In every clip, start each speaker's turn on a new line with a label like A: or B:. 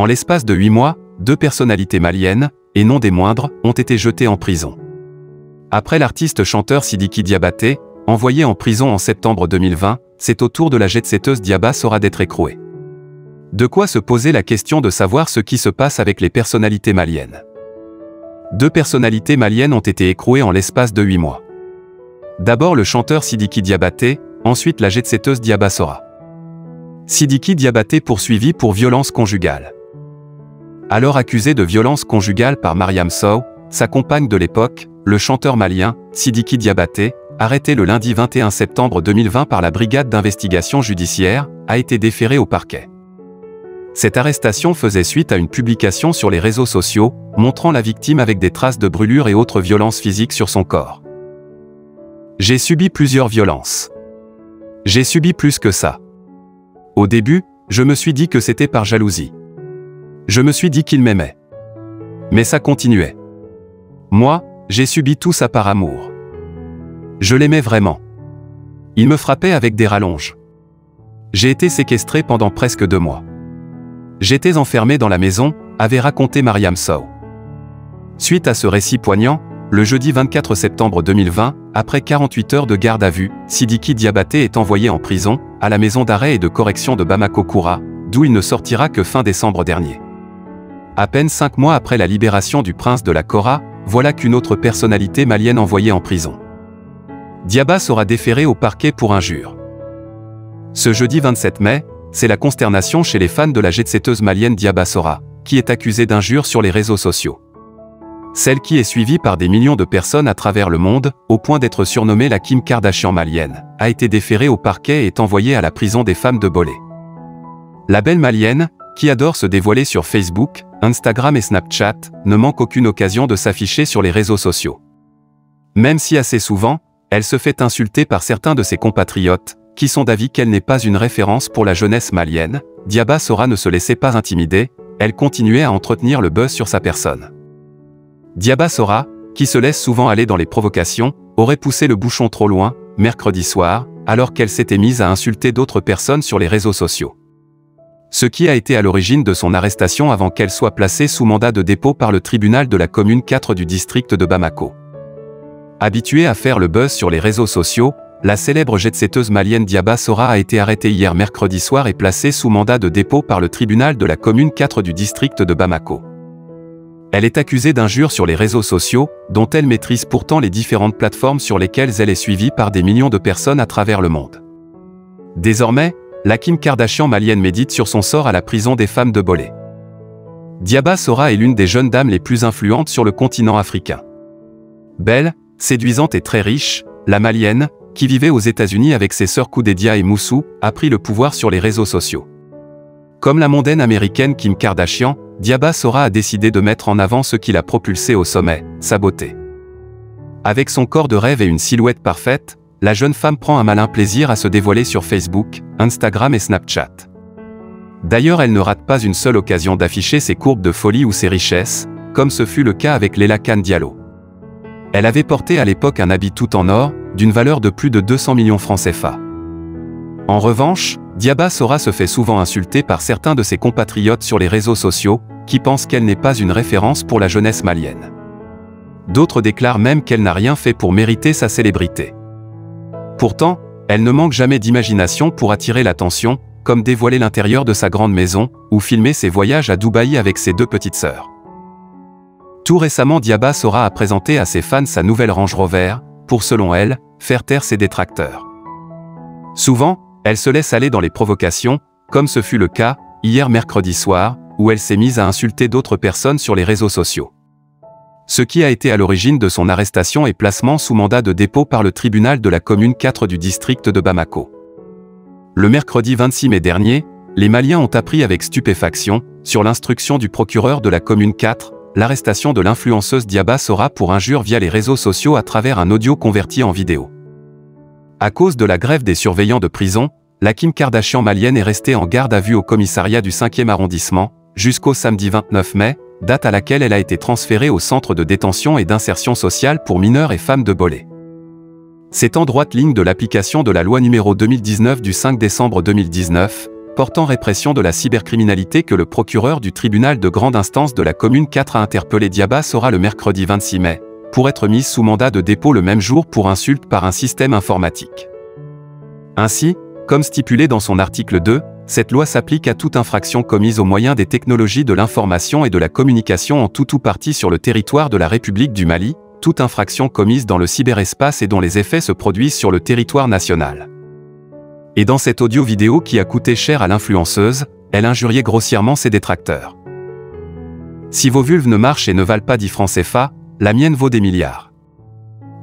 A: En l'espace de 8 mois, 2 personnalités maliennes, et non des moindres, ont été jetées en prison. Après l'artiste-chanteur Sidiki Diabaté, envoyé en prison en septembre 2020, c'est au tour de la jet-setteuse Diaba Sora d'être écrouée. De quoi se poser la question de savoir ce qui se passe avec les personnalités maliennes. 2 personnalités maliennes ont été écrouées en l'espace de 8 mois. D'abord le chanteur Sidiki Diabaté, ensuite la jet-setteuse Diaba Sora. Sidiki Diabaté poursuivi pour violence conjugale. Alors accusé de violence conjugale par Mariam Sow, sa compagne de l'époque, le chanteur malien, Sidiki Diabaté, arrêté le lundi 21 septembre 2020 par la brigade d'investigation judiciaire, a été déféré au parquet. Cette arrestation faisait suite à une publication sur les réseaux sociaux, montrant la victime avec des traces de brûlures et autres violences physiques sur son corps. J'ai subi plusieurs violences. J'ai subi plus que ça. Au début, je me suis dit que c'était par jalousie. Je me suis dit qu'il m'aimait. Mais ça continuait. Moi, j'ai subi tout ça par amour. Je l'aimais vraiment. Il me frappait avec des rallonges. J'ai été séquestré pendant presque 2 mois. J'étais enfermé dans la maison, avait raconté Mariam Sow. Suite à ce récit poignant, le jeudi 24 septembre 2020, après 48 heures de garde à vue, Sidiki Diabaté est envoyé en prison, à la maison d'arrêt et de correction de Bamako-Koura, d'où il ne sortira que fin décembre dernier. À peine 5 mois après la libération du prince de la Kora, voilà qu'une autre personnalité malienne envoyée en prison. Diaba sera déféré au parquet pour injure. Ce jeudi 27 mai, c'est la consternation chez les fans de la jet-setteuse malienne Diaba Sora, qui est accusée d'injure sur les réseaux sociaux. Celle qui est suivie par des millions de personnes à travers le monde, au point d'être surnommée la Kim Kardashian malienne, a été déférée au parquet et est envoyée à la prison des femmes de Bolé. La belle malienne, qui adore se dévoiler sur Facebook, Instagram et Snapchat, ne manque aucune occasion de s'afficher sur les réseaux sociaux. Même si assez souvent, elle se fait insulter par certains de ses compatriotes, qui sont d'avis qu'elle n'est pas une référence pour la jeunesse malienne, Diaba Sora ne se laissait pas intimider, elle continuait à entretenir le buzz sur sa personne. Diaba Sora, qui se laisse souvent aller dans les provocations, aurait poussé le bouchon trop loin, mercredi soir, alors qu'elle s'était mise à insulter d'autres personnes sur les réseaux sociaux. Ce qui a été à l'origine de son arrestation avant qu'elle soit placée sous mandat de dépôt par le tribunal de la commune 4 du district de Bamako. Habituée à faire le buzz sur les réseaux sociaux, la célèbre jet-setteuse malienne Diaba Sora a été arrêtée hier mercredi soir et placée sous mandat de dépôt par le tribunal de la commune 4 du district de Bamako. Elle est accusée d'injures sur les réseaux sociaux, dont elle maîtrise pourtant les différentes plateformes sur lesquelles elle est suivie par des millions de personnes à travers le monde. Désormais, la Kim Kardashian malienne médite sur son sort à la prison des femmes de Bolé. Diaba Sora est l'une des jeunes dames les plus influentes sur le continent africain. Belle, séduisante et très riche, la malienne, qui vivait aux États-Unis avec ses sœurs Koudedia et Moussou, a pris le pouvoir sur les réseaux sociaux. Comme la mondaine américaine Kim Kardashian, Diaba Sora a décidé de mettre en avant ce qui l'a propulsée au sommet, sa beauté. Avec son corps de rêve et une silhouette parfaite, la jeune femme prend un malin plaisir à se dévoiler sur Facebook, Instagram et Snapchat. D'ailleurs, elle ne rate pas une seule occasion d'afficher ses courbes de folie ou ses richesses, comme ce fut le cas avec Leila Kane Diallo. Elle avait porté à l'époque un habit tout en or, d'une valeur de plus de 200 millions francs CFA. En revanche, Diaba Sora se fait souvent insulter par certains de ses compatriotes sur les réseaux sociaux, qui pensent qu'elle n'est pas une référence pour la jeunesse malienne. D'autres déclarent même qu'elle n'a rien fait pour mériter sa célébrité. Pourtant, elle ne manque jamais d'imagination pour attirer l'attention, comme dévoiler l'intérieur de sa grande maison, ou filmer ses voyages à Dubaï avec ses 2 petites sœurs. Tout récemment, Diaba Sora a présenté à ses fans sa nouvelle Range Rover, pour selon elle, faire taire ses détracteurs. Souvent, elle se laisse aller dans les provocations, comme ce fut le cas, hier mercredi soir, où elle s'est mise à insulter d'autres personnes sur les réseaux sociaux. Ce qui a été à l'origine de son arrestation et placement sous mandat de dépôt par le tribunal de la commune 4 du district de Bamako. Le mercredi 26 mai dernier, les Maliens ont appris avec stupéfaction, sur l'instruction du procureur de la commune 4, l'arrestation de l'influenceuse Diaba Sora pour injure via les réseaux sociaux à travers un audio converti en vidéo. À cause de la grève des surveillants de prison, la Kim Kardashian malienne est restée en garde à vue au commissariat du 5e arrondissement, jusqu'au samedi 29 mai, date à laquelle elle a été transférée au centre de détention et d'insertion sociale pour mineurs et femmes de Bolé. C'est en droite ligne de l'application de la loi numéro 2019 du 5 décembre 2019, portant répression de la cybercriminalité que le procureur du tribunal de grande instance de la commune 4 a interpellé Diaba Sora le mercredi 26 mai, pour être mise sous mandat de dépôt le même jour pour insulte par un système informatique. Ainsi, comme stipulé dans son article 2, cette loi s'applique à toute infraction commise au moyen des technologies de l'information et de la communication en tout ou partie sur le territoire de la République du Mali, toute infraction commise dans le cyberespace et dont les effets se produisent sur le territoire national. Et dans cet audio-vidéo qui a coûté cher à l'influenceuse, elle injuriait grossièrement ses détracteurs. Si vos vulves ne marchent et ne valent pas 10 francs CFA, la mienne vaut des milliards.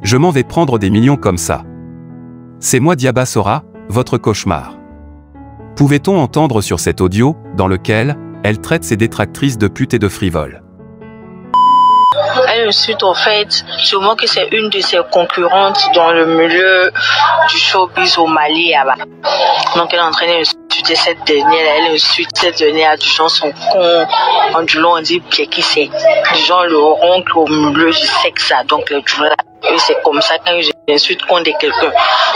A: Je m'en vais prendre des millions comme ça. C'est moi Diaba Sora, votre cauchemar. Pouvait-on entendre sur cet audio, dans lequel elle traite ses détractrices de putes et de frivoles.
B: Elle insulte en fait, sûrement que c'est une de ses concurrentes dans le milieu du showbiz au Mali là-bas. Donc elle est en train d'insulter cette dernière, elle insulte cette dernière du genre son con, en du long on dit bien qui c'est, du genre le oncle au milieu du sexe là, donc le là. Et c'est comme ça quand j'insulte contre quelqu'un.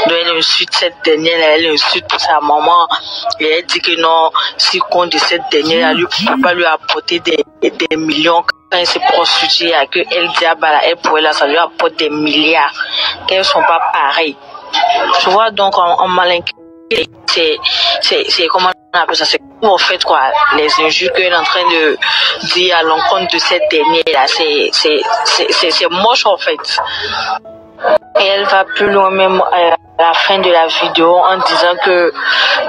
B: Donc elle insulte cette dernière, elle insulte sa maman. Et elle dit que non, si contre cette dernière, elle ne peut pas lui apporter des millions. Quand elle s'est prostituée, que elle Diaba, elle pourrait là, ça lui apporte des milliards. Qu'elles ne sont pas pareilles. Tu vois, donc en malinqué, c'est comment on appelle ça, c'est en fait quoi, les injures qu'elle est en train de dire à l'encontre de cette dernière là, c'est moche en fait. Et elle va plus loin même à la fin de la vidéo en disant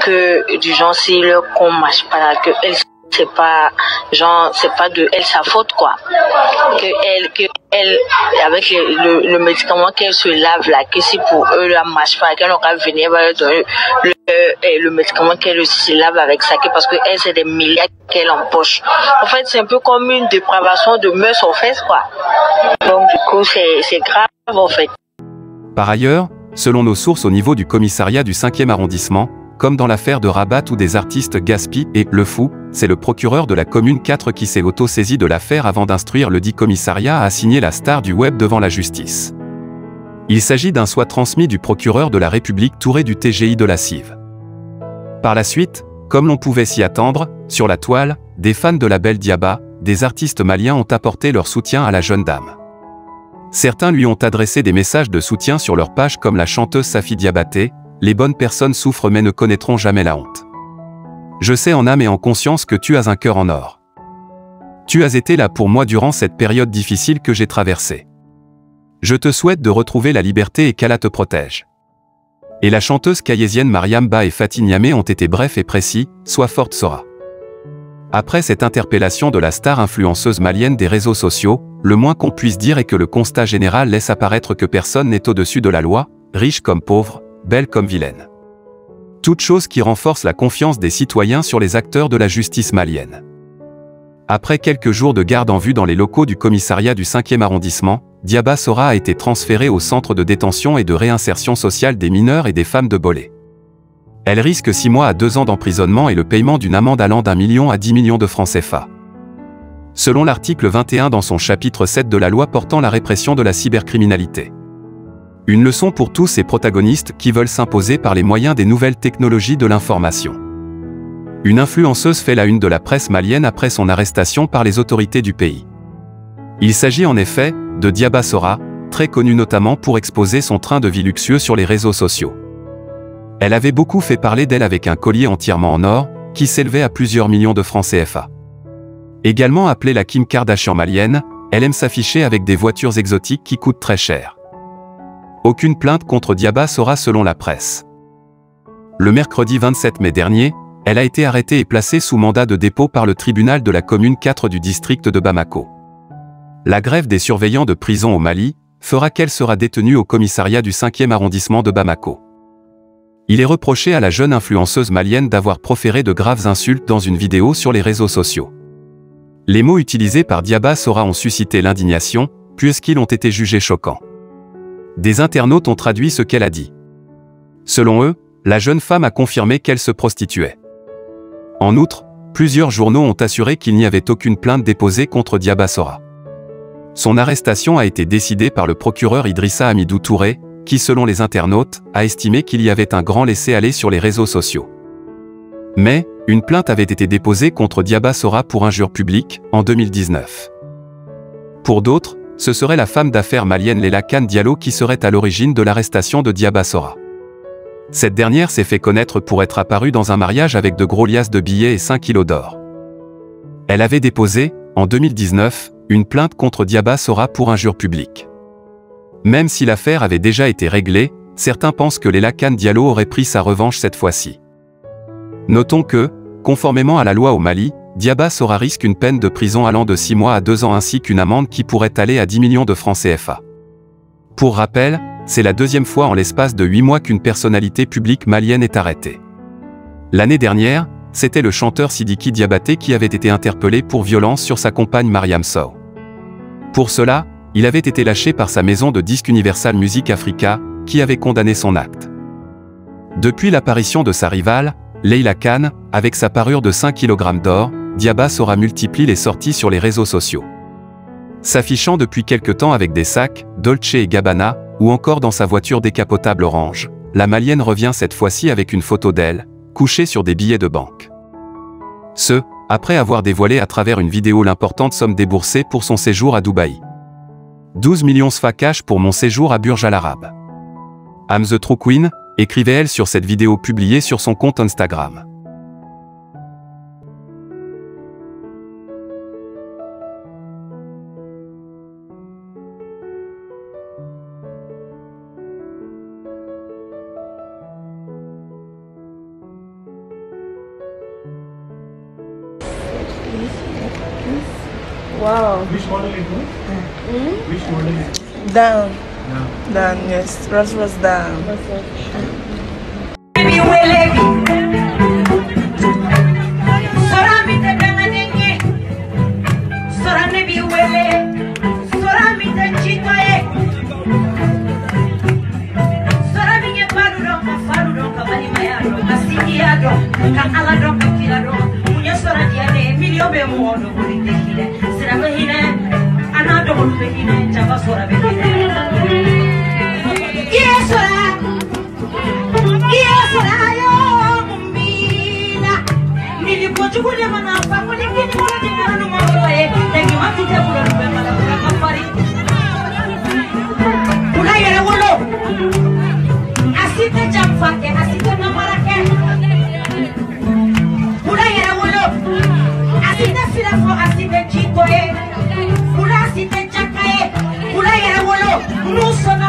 B: que du genre si le con marche pas là, que elle c'est pas genre c'est pas de elle sa faute quoi, que elle avec le médicament qu'elle se lave là, que si pour eux la marche pas, qu'elle n'aura pas venir leur donner le médicament qu'elle se lave avec ça, parce que elle c'est des milliards qu'elle empoche. En fait c'est un peu comme une dépravation de mœurs en fait quoi. Donc du coup c'est grave en fait.
A: Par ailleurs, selon nos sources au niveau du commissariat du 5e arrondissement, comme dans l'affaire de Rabat où des artistes Gaspi et Le Fou, c'est le procureur de la commune 4 qui s'est auto-saisi de l'affaire avant d'instruire le dit commissariat à assigner la star du web devant la justice. Il s'agit d'un soit transmis du procureur de la République Touré du TGI de la CIV. Par la suite, comme l'on pouvait s'y attendre, sur la toile, des fans de la belle Diaba, des artistes maliens ont apporté leur soutien à la jeune dame. Certains lui ont adressé des messages de soutien sur leur page comme la chanteuse Safi Diabaté, les bonnes personnes souffrent mais ne connaîtront jamais la honte. Je sais en âme et en conscience que tu as un cœur en or. Tu as été là pour moi durant cette période difficile que j'ai traversée. Je te souhaite de retrouver la liberté et qu'Allah te protège. Et la chanteuse kayésienne Mariam Ba et Fatih Niamé ont été brefs et précis, sois forte Sora. Après cette interpellation de la star influenceuse malienne des réseaux sociaux, le moins qu'on puisse dire est que le constat général laisse apparaître que personne n'est au-dessus de la loi, riche comme pauvre, belle comme vilaine. Toute chose qui renforce la confiance des citoyens sur les acteurs de la justice malienne. Après quelques jours de garde en vue dans les locaux du commissariat du 5e arrondissement, Diaba Sora a été transférée au centre de détention et de réinsertion sociale des mineurs et des femmes de Bolé. Elle risque 6 mois à 2 ans d'emprisonnement et le paiement d'une amende allant d'1 million à 10 millions de francs CFA. Selon l'article 21 dans son chapitre 7 de la loi portant la répression de la cybercriminalité. Une leçon pour tous ces protagonistes qui veulent s'imposer par les moyens des nouvelles technologies de l'information. Une influenceuse fait la une de la presse malienne après son arrestation par les autorités du pays. Il s'agit en effet de Diaba Sora, très connue notamment pour exposer son train de vie luxueux sur les réseaux sociaux. Elle avait beaucoup fait parler d'elle avec un collier entièrement en or, qui s'élevait à plusieurs millions de francs CFA. Également appelée la Kim Kardashian malienne, elle aime s'afficher avec des voitures exotiques qui coûtent très cher. Aucune plainte contre Diaba Sora selon la presse. Le mercredi 27 mai dernier, elle a été arrêtée et placée sous mandat de dépôt par le tribunal de la commune 4 du district de Bamako. La grève des surveillants de prison au Mali fera qu'elle sera détenue au commissariat du 5e arrondissement de Bamako. Il est reproché à la jeune influenceuse malienne d'avoir proféré de graves insultes dans une vidéo sur les réseaux sociaux. Les mots utilisés par Diaba Sora ont suscité l'indignation, puisqu'ils ont été jugés choquants. Des internautes ont traduit ce qu'elle a dit. Selon eux, la jeune femme a confirmé qu'elle se prostituait. En outre, plusieurs journaux ont assuré qu'il n'y avait aucune plainte déposée contre Diaba Sora. Son arrestation a été décidée par le procureur Idrissa Hamidou Touré, qui selon les internautes, a estimé qu'il y avait un grand laisser-aller sur les réseaux sociaux. Mais, une plainte avait été déposée contre Diaba Sora pour injure publique, en 2019. Pour d'autres, ce serait la femme d'affaires malienne Leila Kane Diallo qui serait à l'origine de l'arrestation de Diaba Sora. Cette dernière s'est fait connaître pour être apparue dans un mariage avec de gros liasses de billets et 5 kilos d'or. Elle avait déposé, en 2019, une plainte contre Diaba Sora pour injure publique. Même si l'affaire avait déjà été réglée, certains pensent que Leila Kane Diallo aurait pris sa revanche cette fois-ci. Notons que, conformément à la loi au Mali, Diaba Sora risque une peine de prison allant de 6 mois à 2 ans ainsi qu'une amende qui pourrait aller à 10 millions de francs CFA. Pour rappel, c'est la deuxième fois en l'espace de 8 mois qu'une personnalité publique malienne est arrêtée. L'année dernière, c'était le chanteur Sidiki Diabaté qui avait été interpellé pour violence sur sa compagne Mariam Sow. Pour cela, il avait été lâché par sa maison de disques Universal Music Africa, qui avait condamné son acte. Depuis l'apparition de sa rivale, Leila Kane, avec sa parure de 5 kg d'or, Diaba Sora multiplie les sorties sur les réseaux sociaux. S'affichant depuis quelque temps avec des sacs, Dolce & Gabbana, ou encore dans sa voiture décapotable orange, la Malienne revient cette fois-ci avec une photo d'elle, couchée sur des billets de banque. Ce, après avoir dévoilé à travers une vidéo l'importante somme déboursée pour son séjour à Dubaï. 12 millions CFA cash pour mon séjour à Burj Al Arab. I'm the true queen, écrivait-elle sur cette vidéo publiée sur son compte Instagram.
C: Wow.
D: Which model it was? Which model it was?
C: Down.
D: Yeah.
C: Down, yes. Rolls was down.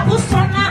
E: Nous sommes